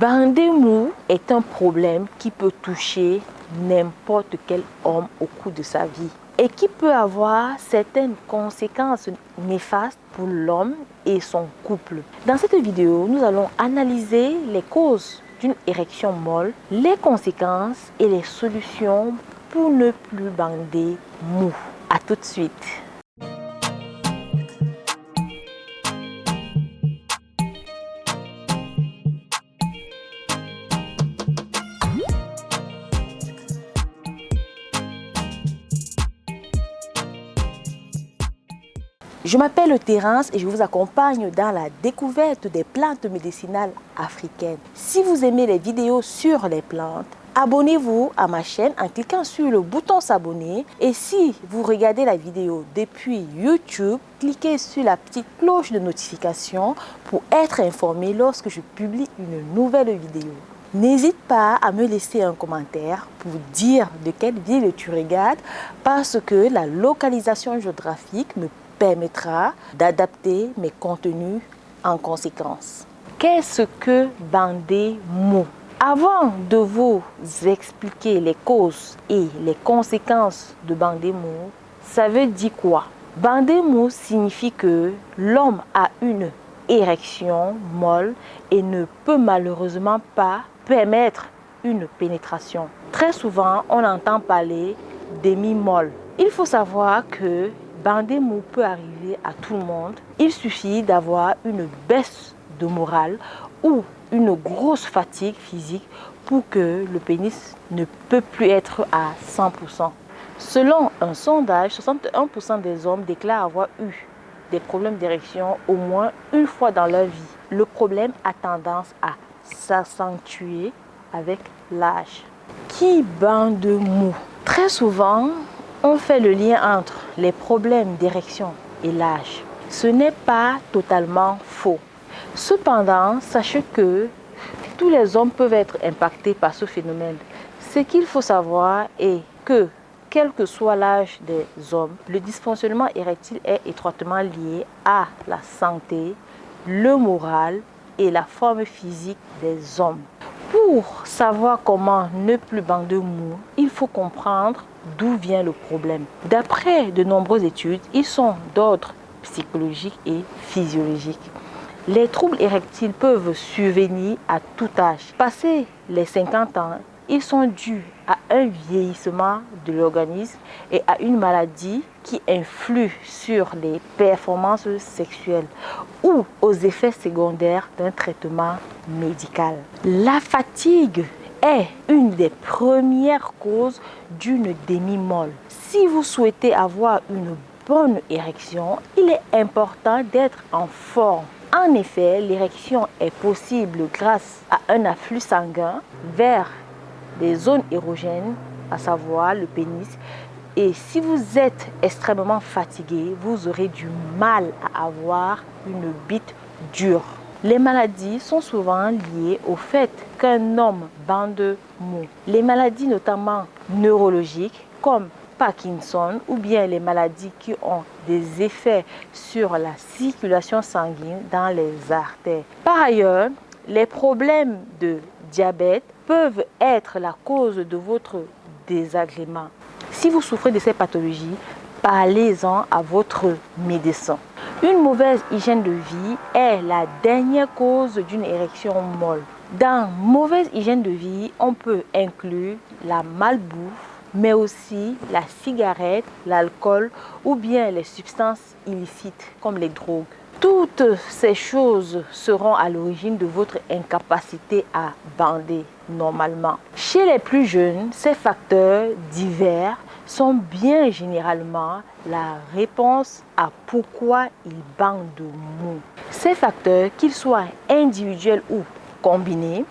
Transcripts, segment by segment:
Bander mou est un problème qui peut toucher n'importe quel homme au cours de sa vie et qui peut avoir certaines conséquences néfastes pour l'homme et son couple. Dans cette vidéo, nous allons analyser les causes d'une érection molle, les conséquences et les solutions pour ne plus bander mou. À tout de suite. Je m'appelle Terence et je vous accompagne dans la découverte des plantes médicinales africaines. Si vous aimez les vidéos sur les plantes, abonnez-vous à ma chaîne en cliquant sur le bouton s'abonner. Et si vous regardez la vidéo depuis YouTube, cliquez sur la petite cloche de notification pour être informé lorsque je publie une nouvelle vidéo. N'hésite pas à me laisser un commentaire pour dire de quelle ville tu regardes parce que la localisation géographique me permettra d'adapter mes contenus en conséquence. Qu'est-ce que bander mou? Avant de vous expliquer les causes et les conséquences de bander mou, ça veut dire quoi? Bander mou signifie que l'homme a une érection molle et ne peut malheureusement pas permettre une pénétration. Très souvent, on entend parler d'hémimolle. Il faut savoir que bander mou peut arriver à tout le monde. Il suffit d'avoir une baisse de morale ou une grosse fatigue physique pour que le pénis ne peut plus être à 100%. Selon un sondage, 61% des hommes déclarent avoir eu des problèmes d'érection au moins une fois dans leur vie. Le problème a tendance à s'accentuer avec l'âge. Qui bande mou? Très souvent, on fait le lien entre les problèmes d'érection et l'âge. Ce n'est pas totalement faux. Cependant, sachez que tous les hommes peuvent être impactés par ce phénomène. Ce qu'il faut savoir est que, quel que soit l'âge des hommes, le dysfonctionnement érectile est étroitement lié à la santé, le moral et la forme physique des hommes. Pour savoir comment ne plus bander mou, il faut comprendre d'où vient le problème. D'après de nombreuses études, ils sont d'ordre psychologique et physiologique. Les troubles érectiles peuvent survenir à tout âge. Passé les 50 ans, ils sont dus à un vieillissement de l'organisme et à une maladie qui influe sur les performances sexuelles ou aux effets secondaires d'un traitement médical. La fatigue est une des premières causes d'une demi-molle. Si vous souhaitez avoir une bonne érection, il est important d'être en forme. En effet, l'érection est possible grâce à un afflux sanguin vers les zones érogènes, à savoir le pénis. Et si vous êtes extrêmement fatigué, vous aurez du mal à avoir une bite dure. Les maladies sont souvent liées au fait qu'un homme bande mou. Les maladies notamment neurologiques comme Parkinson ou bien les maladies qui ont des effets sur la circulation sanguine dans les artères. Par ailleurs, les problèmes de diabète peuvent être la cause de votre désagrément. Si vous souffrez de ces pathologies, parlez-en à votre médecin. Une mauvaise hygiène de vie est la dernière cause d'une érection molle. Dans mauvaise hygiène de vie, on peut inclure la malbouffe, mais aussi la cigarette, l'alcool ou bien les substances illicites comme les drogues. Toutes ces choses seront à l'origine de votre incapacité à bander normalement. Chez les plus jeunes, ces facteurs divers sont bien généralement la réponse à pourquoi ils bandent mou. Ces facteurs, qu'ils soient individuels ou combinés,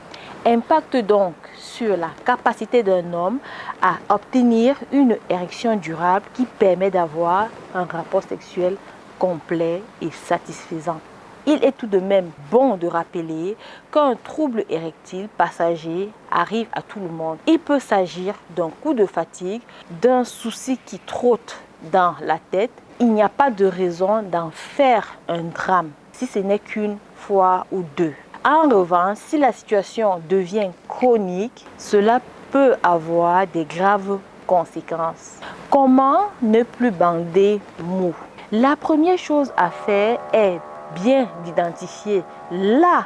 impactent donc sur la capacité d'un homme à obtenir une érection durable qui permet d'avoir un rapport sexuel complet et satisfaisant. Il est tout de même bon de rappeler qu'un trouble érectile passager arrive à tout le monde. Il peut s'agir d'un coup de fatigue, d'un souci qui trotte dans la tête. Il n'y a pas de raison d'en faire un drame, si ce n'est qu'une fois ou deux. En revanche, si la situation devient chronique, cela peut avoir des graves conséquences. Comment ne plus bander mou? La première chose à faire est bien d'identifier là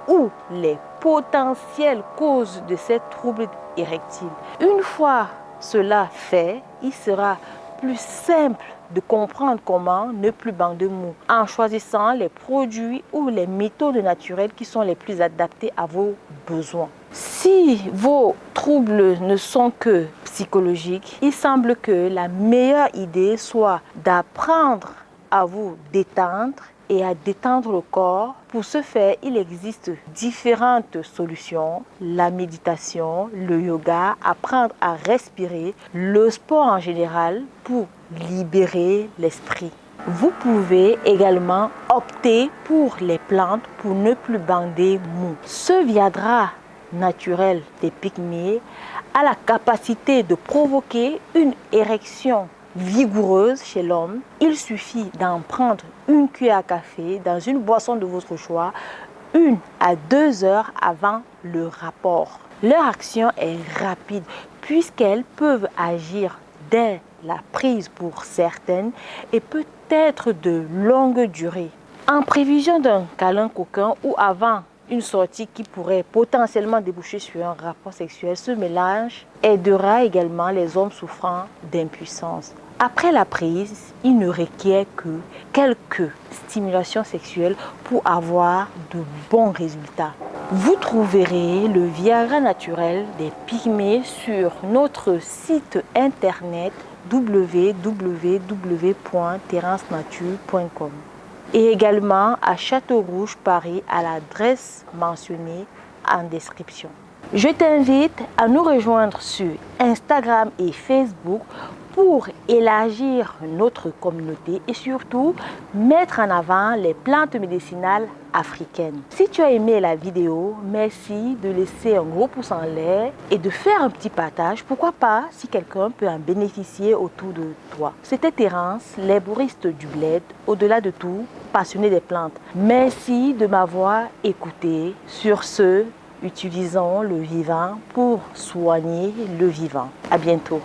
où les potentielles causes de ces troubles érectiles. Une fois cela fait, il sera plus simple de comprendre comment ne plus bander mou en choisissant les produits ou les méthodes naturelles qui sont les plus adaptés à vos besoins. Si vos troubles ne sont que psychologiques, il semble que la meilleure idée soit d'apprendre à vous détendre et à détendre le corps. Pour ce faire, il existe différentes solutions: la méditation, le yoga, apprendre à respirer, le sport en général pour libérer l'esprit. Vous pouvez également opter pour les plantes pour ne plus bander mou. Ce Viagra naturel des pygmées a la capacité de provoquer une érection vigoureuse chez l'homme. Il suffit d'en prendre une cuillère à café dans une boisson de votre choix 1 à 2 heures avant le rapport. Leur action est rapide puisqu'elles peuvent agir dès la prise pour certaines et peut-être de longue durée. En prévision d'un câlin coquin ou avant une sortie qui pourrait potentiellement déboucher sur un rapport sexuel, ce mélange aidera également les hommes souffrant d'impuissance. Après la prise, il ne requiert que quelques stimulations sexuelles pour avoir de bons résultats. Vous trouverez le Viagra naturel des pygmées sur notre site internet www.terencenature.com et également à Château-Rouge, Paris, à l'adresse mentionnée en description. Je t'invite à nous rejoindre sur Instagram et Facebook pour élargir notre communauté et surtout mettre en avant les plantes médicinales africaines. Si tu as aimé la vidéo, merci de laisser un gros pouce en l'air et de faire un petit partage. Pourquoi pas si quelqu'un peut en bénéficier autour de toi. C'était Terence, l'herboriste du bled, au-delà de tout, passionné des plantes. Merci de m'avoir écouté. Sur ce, utilisons le vivant pour soigner le vivant. À bientôt.